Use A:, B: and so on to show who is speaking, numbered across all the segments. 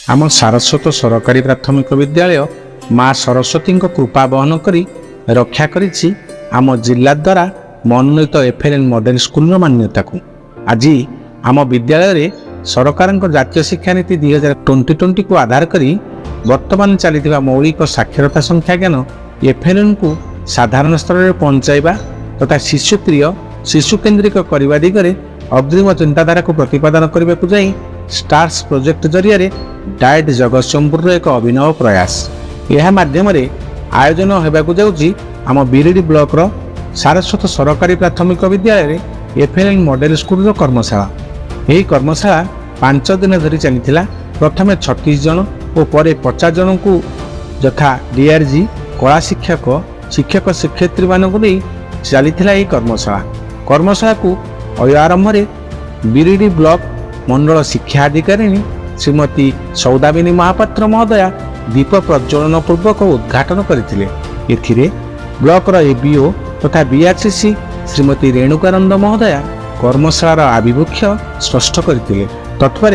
A: आम सारस्वत सरकारी प्राथमिक विद्यालय माँ सरस्वती कृपा बहन करी रक्षा करिछि आम जिला द्वारा मनोनीत एफएलएन मॉडल स्कूल मान्यता को। आज आम विद्यालय सरकार जातीय शिक्षा नीति 2020 को आधार करी वर्तमान चली मौलिक साक्षरता संख्या ज्ञान एफएलएन को साधारण स्तर में पहुंचाइबा तथा शिशुप्रिय शिशु केन्द्रिक करने दिगरे अग्रिम चिंताधारा को प्रतिपादन करने को जाई स्टार्स प्रोजेक्ट जरिया डाएट जगतसिंहपुर एक अभिनव प्रयास यह माध्यम आयोजन होगाकू जाउछि आम बिरिडी ब्लॉक रो सारस्वत सरकारी प्राथमिक विद्यालय एफएलएन मॉडल स्कूल कर्मशाला। यही कर्मशाला 5 दिन धरी चली। प्रथम 36 जन और पर 50 जन को यथा डीआरजी कला शिक्षक शिक्षक शिक्षयित्री मानक नहीं चली कर्मशाला को आरंभ बिरिडी ब्लॉक मंडल शिक्षा अधिकारिणी श्रीमती सौदामिनी महापात्र महोदया दीप प्रज्वलन पूर्वक उद्घाटन करथिले। ब्लॉक एबीओ तथा बीआरसीसी श्रीमती रेणुकानंद महोदया कर्मशालार आभिमुख्य स्पष्ट करथिले। तत्पर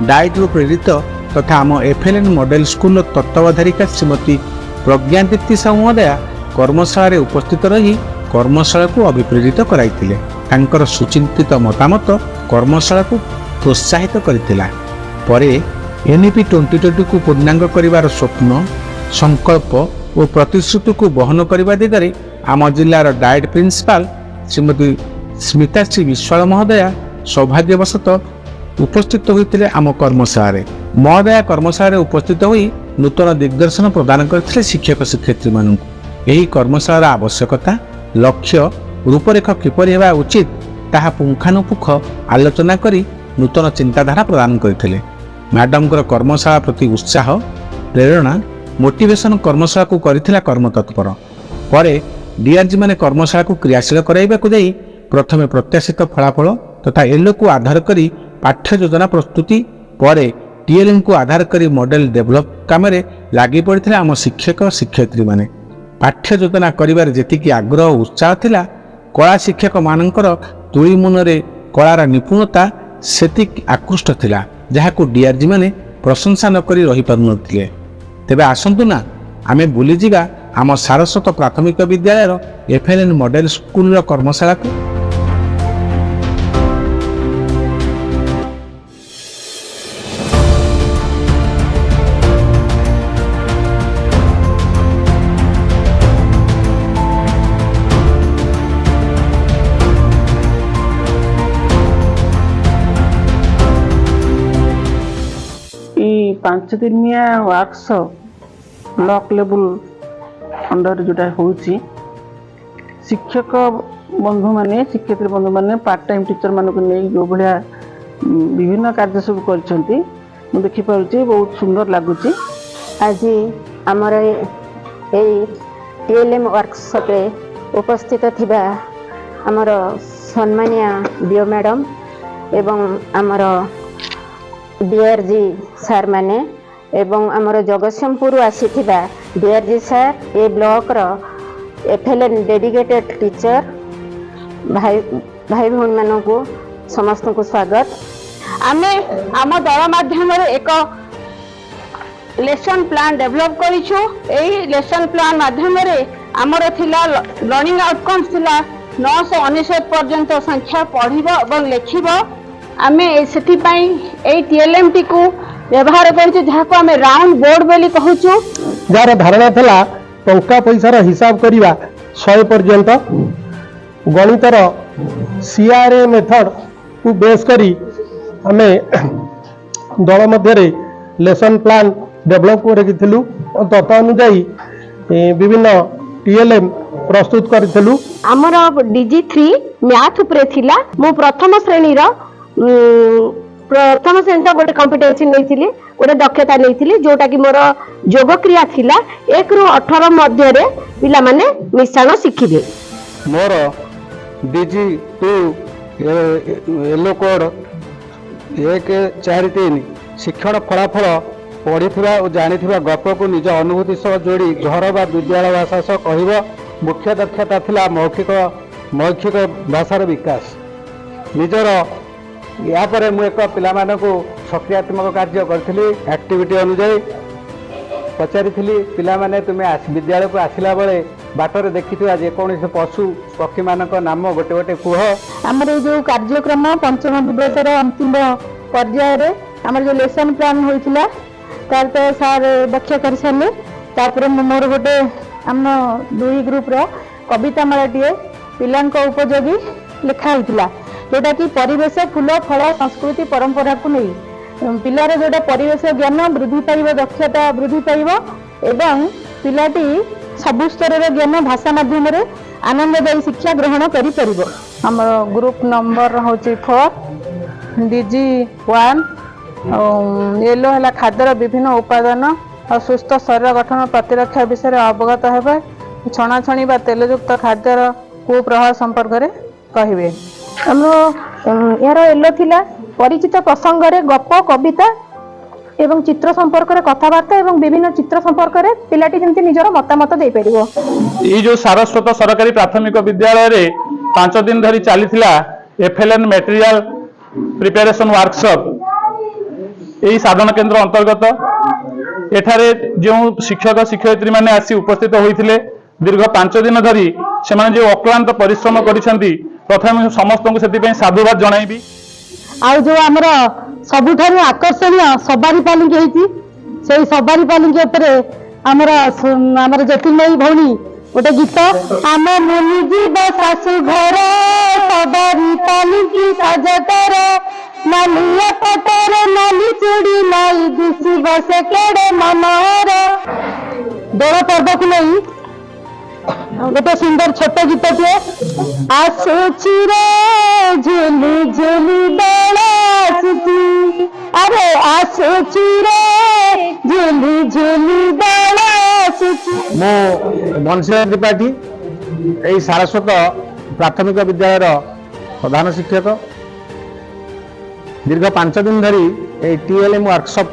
A: डाइट रु प्रेरित तथा आम एफएलएन मॉडल स्कूल तत्वावधारिका श्रीमती प्रज्ञादीप्ति साहू महोदया कर्मशाला उपस्थित रही कर्मशाला को अभिप्रेरित कराइथिले। तांकर सुचिंतित मतामत कर्मशाला को प्रोत्साहित करथिला। परे एनईपी 2020 को पूर्णांग करिवार स्वप्न संकल्प और प्रतिश्रुति को बहन करने दिगरे आम जिलार डाएट प्रिंसिपाल श्रीमती स्मिता श्री विश्वाल महोदया सौभाग्यवशतः उपस्थित होते आम कर्मशाला। महोदया कर्मशाला उपस्थित होई नूतन दिग्दर्शन प्रदान करथिले शिक्षक शिक्षयित्री मानक। यही कर्मशालार आवश्यकता लक्ष्य रूपरेख किपरि हेबा उचित ताहा पुंखानुपुख आलोचना करी नूतन चिंताधारा प्रदान करथिले। मैडम कर्मशाला प्रति उत्साह प्रेरणा मोटिवेशन कर्मशाला को करथिला कर्मतत्पर। परे डीआरजी माने कर्मशाला को क्रियाशील कराइबा को जाई प्रथमे प्रत्याशित फलाफल तथा एलो को आधार करी पाठ्य योजना प्रस्तुति परे टीएलएम को आधार करी मॉडल डेवलप काम रे लागि पड़िथिले आम शिक्षक शिक्षयित्री माने। पाठ्य योजना करिबार जेतिकी आग्रह उत्साह थिला कला शिक्षक मानकर तुली मुनरे कलार निपुणता सेतिक आकृष्ट थिला जहाकू डीआरजी माने प्रशंसा न करी रही पारुनथिले। तेबे आसंतु ना आमे बुली जिबा आम सारस्वत प्राथमिक विद्यालय एफएलएन मॉडल स्कूल कर्मशाला को।
B: पांच दिनिया वर्कशॉप ब्लॉक लेवल अंडर जोटा होची शिक्षक बंधु माने शिक्षयित्री बंधु माने पार्ट टाइम टीचर मानक नहीं जो भाया विभिन्न कार्य सब करछंती मु देखि पारुची बहुत सुंदर लागुची।
C: आज आमर टीएलएम वर्कशॉप रे उपस्थित थिबा आमर सम्मानिया डीओ मैडम एवं आमर डीआरजी सार माने एवं आमर जगतसिंहपुर आसीथिबा डीआरजी सार ए ब्लॉक रो एफएलएन डेडिकेटेड टीचर भाई भाई भौणी मानन को समस्त को स्वागत।
D: आमे आम दल माध्यम एक लेसन प्लान डेवलप करिछु। एही लेसन प्लान माध्यम आमर थिला लर्निंग आउटकम्स थिला 999 पर्यंत संख्या पढ़िबो एवं लेखिबो। आमे सेति पई ए टीएलएम टी को व्यवहार करिछु जहाको आमे राउंड बोर्ड बोली कहूछु।
E: जार धारणा थला टंका पैसार हिसाब करिबा 100 पर्यंत गणितर सीआरए मेथड को बेस करी आमे दल मध्य लेसन प्लान डेवलप करिथिलु और तत अनुसार विभिन्न टीएलएम प्रस्तुत करिथिलु।
D: हमर डीजी3 मैथ उपरे थिला मो प्रथम श्रेणी रो गोटे कॉम्पिटेंसी नहीं गोटे दक्षता नहीं जोटा कि मोर योग क्रिया थिला 1 ରୁ 18 मध्य रे पिला माने मिश्रण शिखिबे।
E: मोर डीजी2 येलो कोड 143 शिक्षण फलाफल पढ़ी और जानी गप को निज अनुभूति सह जोड़ी घर बा विद्यालय भाषा सह कह मुख्य दक्षता थिला मौखिक भाषार विकास निजर यापर मु एक पिला ସକ୍ରିୟାତ୍ମକ କାର୍ଯ୍ୟ କରିଥିଲି। ଆକ୍ଟିଭିଟି ଅନୁଯାୟୀ ପଚାରିଥିଲି ପିଲାମାନେ ତୁମେ ବିଦ୍ୟାଳୟକୁ ଆସିଲା ବେଳେ ବାଟରେ ଦେଖିଥିବା ଯେକୌଣସି ପଶୁ ପକ୍ଷୀମାନଙ୍କ ନାମ ଗୋଟେ ଗୋଟେ କୁହ।
D: ଆମର ଏଇ ଯୋଉ କାର୍ଯ୍ୟକ୍ରମ ପଞ୍ଚମ ଦିବସର ଅନ୍ତିମ ପର୍ଯ୍ୟାୟରେ ଆମର ଯୋଉ ଲେସନ୍ ପ୍ଲାନ୍ ହୋଇଥିଲା ତାର ତ ସାର୍ ବ୍ୟାଖ୍ୟା କରିସାରିଲେ। ତାପରେ ମୁଁ ମୋର ଗୋଟେ ଆମ ଦୁଇ ଗ୍ରୁପର କବିତା ମାଳାଟିଏ ପିଲାଙ୍କ ଉପଯୋଗୀ ଲେଖା ହୋଇଥିଲା, ଯୋଉଟାକି ପରିବେଶ, ଫୁଲ, ଫଳ, ସଂସ୍କୃତି, ପରମ୍ପରାକୁ ନେଇ ପିଲାର ଯୋଉଟା ପରିବେଶ ଜ୍ଞାନ ବୃଦ୍ଧି ପାଇବ, ଦକ୍ଷତା ବୃଦ୍ଧି ପାଇବ ଏବଂ ପିଲାଟି ସବୁ ସ୍ତରର ଜ୍ଞାନ ଭାଷା ମାଧ୍ୟମରେ ଆନନ୍ଦଦାୟୀ ଶିକ୍ଷା ଗ୍ରହଣ କରିପାରିବ।
B: ଆମର ଗ୍ରୁପ୍ ନମ୍ବର ହେଉଛି 4, DG 1। ୟେଲୋ ହେଲା ଖାଦ୍ୟର ବିଭିନ୍ନ ଉପାଦାନ ଆଉ ସୁସ୍ଥ ଶରୀର ଗଠନ ପ୍ରତିରକ୍ଷା ବିଷୟରେ ଅବଗତ ହେବେ। ଛଣାଛଣି ବା ତେଲଯୁକ୍ତ ଖାଦ୍ୟର କୁପ୍ରଭାବ ସମ୍ପର୍କରେ କହିବେ।
D: ଆମର ଏହାର ୟେଲୋ ଥିଲା ପରିଚିତ ପ୍ରସଙ୍ଗରେ ଗପ, କବିତା ଏବଂ ଚିତ୍ର ସମ୍ପର୍କରେ କଥାବାର୍ତ୍ତା ଏବଂ ବିଭିନ୍ନ ଚିତ୍ର ସମ୍ପର୍କରେ ପିଲାଟି ଯେମିତି ନିଜର ମତାମତ ଦେଇପାରିବ।
F: ଏଇ ଯୋଉ ସାରସ୍ୱତ ସରକାରୀ ପ୍ରାଥମିକ ବିଦ୍ୟାଳୟରେ 5 ଦିନ ଧରି ଚାଲିଥିଲା FLN ମେଟେରିଆଲ ପ୍ରିପାରେସନ ୱାର୍କସପ୍, ଏହି ସାଧନ କେନ୍ଦ୍ର ଅନ୍ତର୍ଗତ ଏଠାରେ ଯେଉଁ ଶିକ୍ଷକ ଶିକ୍ଷୟିତ୍ରୀ ମାନେ ଆସି ଉପସ୍ଥିତ ହୋଇଥିଲେ ଦୀର୍ଘ 5 ଦିନ ଧରି ସେମାନେ ଯେଉଁ ଅକ୍ଲାନ୍ତ ପରିଶ୍ରମ କରିଛନ୍ତି, ପ୍ରଥମେ ସମସ୍ତଙ୍କୁ ସେଥିପାଇଁ ସାଧୁବାଦ ଜଣାଇବି।
D: ଆଉ ଯୋଉ ଆମର ସବୁଠାରୁ ଆକର୍ଷଣୀୟ ସବାରି ପାଲିଙ୍କି ହେଇଛି, ସେଇ ସବାରି ପାଲିଙ୍କି ଉପରେ ଆମର ଜ୍ୟୋତିର୍ମୟୀ ଭଉଣୀ ଗୋଟେ ଗୀତ, ଆମ ମୁନି ଯିବ ଶାଶୁ ଘର ସବାରି ପାଲିଙ୍କି ସଜତର ନାଲିଆ ପଟର ନାଲି ଚୁଡ଼ି ନାଇ ଦିଶିବ ସେ କେଡ଼େ ମନୋହର। ଦୋଳ ପର୍ବକୁ ନେଇ ଗୋଟେ ସୁନ୍ଦର ଛୋଟ ଗୀତଟିଏ, ଆସୁଛି ରେ ଝୁଲି ଝୁଲି ଦୋଳ ଆସୁଛି, ଆରେ ଆସୁଛି ରେ ଝୁଲି ଝୁଲି ଦୋଳ ଆସୁଛି।
A: ମୁଁ ବଂଶୀଧର ତ୍ରିପାଠୀ, এই ସାରସ୍ୱତ ପ୍ରାଥମିକ ବିଦ୍ୟାଳୟର ପ୍ରଧାନ ଶିକ୍ଷକ। ଦୀର୍ଘ 5 ଦିନ ଧରି এই TLM ୱାର୍କସପ୍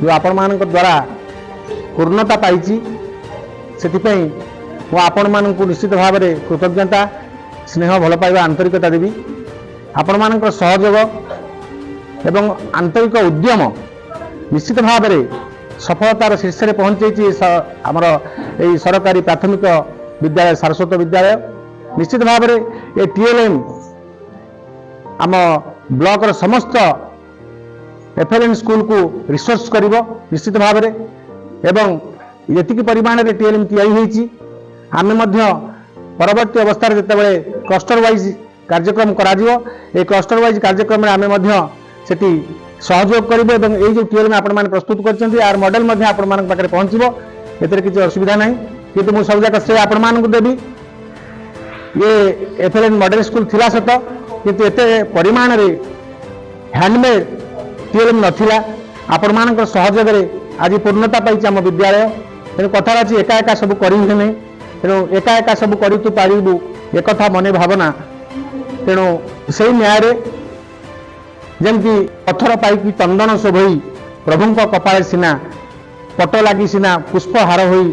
A: ଯେଉଁ ଆପଣମାନଙ୍କ ଦ୍ୱାରା ପୂର୍ଣ୍ଣତା ପାଇଛି, ସେଥିପାଇଁ ମୁଁ ଆପଣମାନଙ୍କୁ ନିଶ୍ଚିତ ଭାବରେ କୃତଜ୍ଞତା, ସ୍ନେହ, ଭଲ ପାଇବା, ଆନ୍ତରିକତା ଦେବି। ଆପଣମାନଙ୍କର ସହଯୋଗ ଏବଂ ଆନ୍ତରିକ ଉଦ୍ୟମ ନିଶ୍ଚିତ ଭାବରେ ସଫଳତାର ଶୀର୍ଷରେ ପହଞ୍ଚେଇଛି ଆମର এই ସରକାରୀ ପ୍ରାଥମିକ ବିଦ୍ୟାଳୟ ସାରସ୍ୱତ ବିଦ୍ୟାଳୟ। ନିଶ୍ଚିତ ଭାବରେ ଏ TLM ଆମ ବ୍ଲକର ସମସ୍ତ FLN ସ୍କୁଲକୁ ରିସୋର୍ସ କରିବ ନିଶ୍ଚିତ ଭାବରେ, ଏବଂ ଯେତିକି ପରିମାଣରେ TLM ତିଆରି ହୋଇଛି ଆମେ ମଧ୍ୟ ପରବର୍ତ୍ତୀ ଅବସ୍ଥାରେ ଯେତେବେଳେ କ୍ଲଷ୍ଟର ୱାଇଜ୍ କାର୍ଯ୍ୟକ୍ରମ କରାଯିବ, এই କ୍ଲଷ୍ଟର ୱାଇଜ୍ କାର୍ଯ୍ୟକ୍ରମରେ ଆମେ ମଧ୍ୟ ସେଠି ସହଯୋଗ କରିବୁ ଏବଂ এই ଯେଉଁ TLM ଆପଣମାନେ ପ୍ରସ୍ତୁତ କରିଛନ୍ତି ଆର ମଡେଲ ମଧ୍ୟ ଆପଣମାନଙ୍କ ପାଖରେ ପହଞ୍ଚିବ, ଏଥିରେ କିଛି ଅସୁବିଧା ନାହିଁ। କିନ୍ତୁ ମୁଁ ସବୁଯାକ ସେ ଆପଣମାନଙ୍କୁ ଦେବି। ଇଏ FLN ମଡେଲ ସ୍କୁଲ ଥିଲା ସତ, କିନ୍ତୁ ଏତେ ପରିମାଣରେ ହ୍ୟାଣ୍ଡମେଡ୍ TLM ନଥିଲା। ଆପଣମାନଙ୍କର ସହଯୋଗରେ ଆଜି ପୂର୍ଣ୍ଣତା ପାଇଛି ଆମ ବିଦ୍ୟାଳୟ। ତେଣୁ କଥାଟା ଅଛି ଏକା ଏକା ସବୁ କରି ହୁଏ ନାହିଁ, ତେଣୁ ଏକା ଏକା ସବୁ କରି ତୁ ପାରିବୁ ଏକଥା ମନେ ଭାବନା। ତେଣୁ ସେଇ ନ୍ୟାୟରେ ଯେମିତି ପଥର ପାଇକି ଚନ୍ଦନ ଶୋଭଇ ପ୍ରଭୁଙ୍କ କପାଳେ ସିନା ପଟ ଲାଗି ସିନା ପୁଷ୍ପହାର ହୋଇ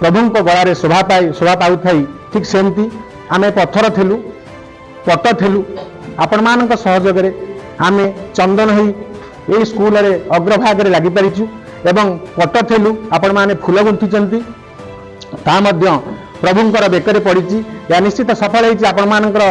A: ପ୍ରଭୁଙ୍କ ଗଳାରେ ଶୋଭା ପାଉଥାଇ, ଠିକ୍ ସେମିତି ଆମେ ପଥର ଥିଲୁ, ପଟ ଥିଲୁ। ଆପଣମାନଙ୍କ ସହଯୋଗରେ ଆମେ ଚନ୍ଦନ ହୋଇ ଏହି ସ୍କୁଲରେ ଅଗ୍ରଭାଗରେ ଲାଗିପାରିଛୁ ଏବଂ ପଟ ଥିଲୁ, ଆପଣମାନେ ଫୁଲ ଗୁନ୍ଥିଛନ୍ତି, ତାହା ମଧ୍ୟ ପ୍ରଭୁଙ୍କର ବେକରେ ପଡ଼ିଛି। ଏହା ନିଶ୍ଚିତ ସଫଳ ହୋଇଛି ଆପଣମାନଙ୍କର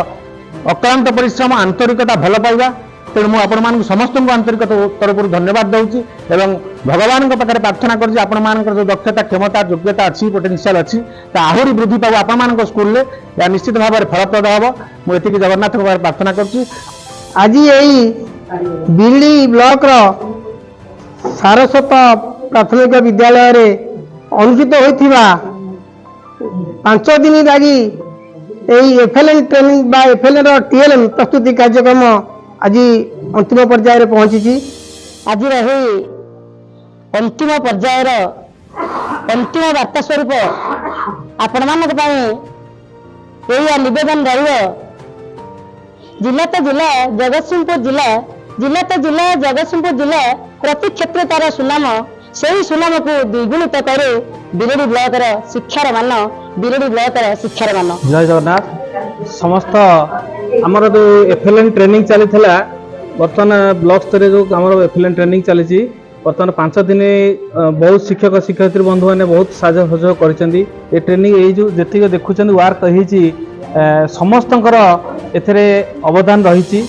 A: ଅକ୍ଳାନ୍ତ ପରିଶ୍ରମ, ଆନ୍ତରିକତା, ଭଲ ପାଇବା। ତେଣୁ ମୁଁ ଆପଣମାନଙ୍କୁ ସମସ୍ତଙ୍କୁ ଆନ୍ତରିକତା ତରଫରୁ ଧନ୍ୟବାଦ ଦେଉଛି ଏବଂ ଭଗବାନଙ୍କ ପାଖରେ ପ୍ରାର୍ଥନା କରୁଛି ଆପଣମାନଙ୍କର ଯେଉଁ ଦକ୍ଷତା, କ୍ଷମତା, ଯୋଗ୍ୟତା ଅଛି, ପୋଟେନ୍ସିଆଲ ଅଛି, ତା ଆହୁରି ବୃଦ୍ଧି ପାଇବ ଆପଣମାନଙ୍କ ସ୍କୁଲରେ। ଏହା ନିଶ୍ଚିତ ଭାବରେ ଫଳପ୍ରଦ ହେବ। ମୁଁ ଏତିକି ଜଗନ୍ନାଥଙ୍କ ପାଖରେ ପ୍ରାର୍ଥନା କରୁଛି।
G: ଆଜି ଏଇ ବିରଡି ବ୍ଲକର ସାରସ୍ୱତ ପ୍ରାଥମିକ ବିଦ୍ୟାଳୟରେ ଅନୁଷ୍ଠିତ ହୋଇଥିବା 5 ଦିନ ଲାଗି ଏହି FLN ଟ୍ରେନିଂ ବା FLN TLM ପ୍ରସ୍ତୁତି କାର୍ଯ୍ୟକ୍ରମ ଆଜି ଅନ୍ତିମ ପର୍ଯ୍ୟାୟରେ ପହଞ୍ଚିଛି।
D: ଆଜିର ଏହି ଅନ୍ତିମ ପର୍ଯ୍ୟାୟର ଅନ୍ତିମ ବାର୍ତ୍ତା ସ୍ୱରୂପ ଆପଣମାନଙ୍କ ପାଇଁ ଏଇଆ ନିବେଦନ ରହିବ, ଜିଲ୍ଲା ତ ଜିଲ୍ଲା, ଜଗତସିଂହପୁର ଜିଲ୍ଲା, ଜିଲ୍ଲା ତ ଜିଲ୍ଲା, ଜଗତସିଂହପୁର ଜିଲ୍ଲା, ପ୍ରତି କ୍ଷେତ୍ରରେ ତାର ସୁନାମ, ସେହି ସୁନାମକୁ ଦ୍ୱିଗୁଣିତ କରୁ ବିରଡି ବ୍ଲକର ଶିକ୍ଷାର ମାନ, ବିରଡି ବ୍ଲକର ଶିକ୍ଷାର ମାନ।
E: ଜୟ ଜଗନ୍ନାଥ। ସମସ୍ତ ଆମର ଯେଉଁ FLN ଟ୍ରେନିଂ ଚାଲିଥିଲା
H: ବର୍ତ୍ତମାନ ବ୍ଲକ ସ୍ତରରେ ଯେଉଁ ଆମର ଏଫିଲେନ୍ ଟ୍ରେନିଂ ଚାଲିଛି ବର୍ତ୍ତମାନ 5 ଦିନ ବହୁତ ଶିକ୍ଷକ ଶିକ୍ଷୟିତ୍ରୀ ବନ୍ଧୁମାନେ ବହୁତ ସାହାଯ୍ୟ ସହଯୋଗ କରିଛନ୍ତି। ଏ ଟ୍ରେନିଂ ଏଇ ଯେଉଁ ଯେତିକି ଦେଖୁଛନ୍ତି ୱାର୍କ ହେଇଛି ସମସ୍ତଙ୍କର ଏଥିରେ ଅବଦାନ ରହିଛି।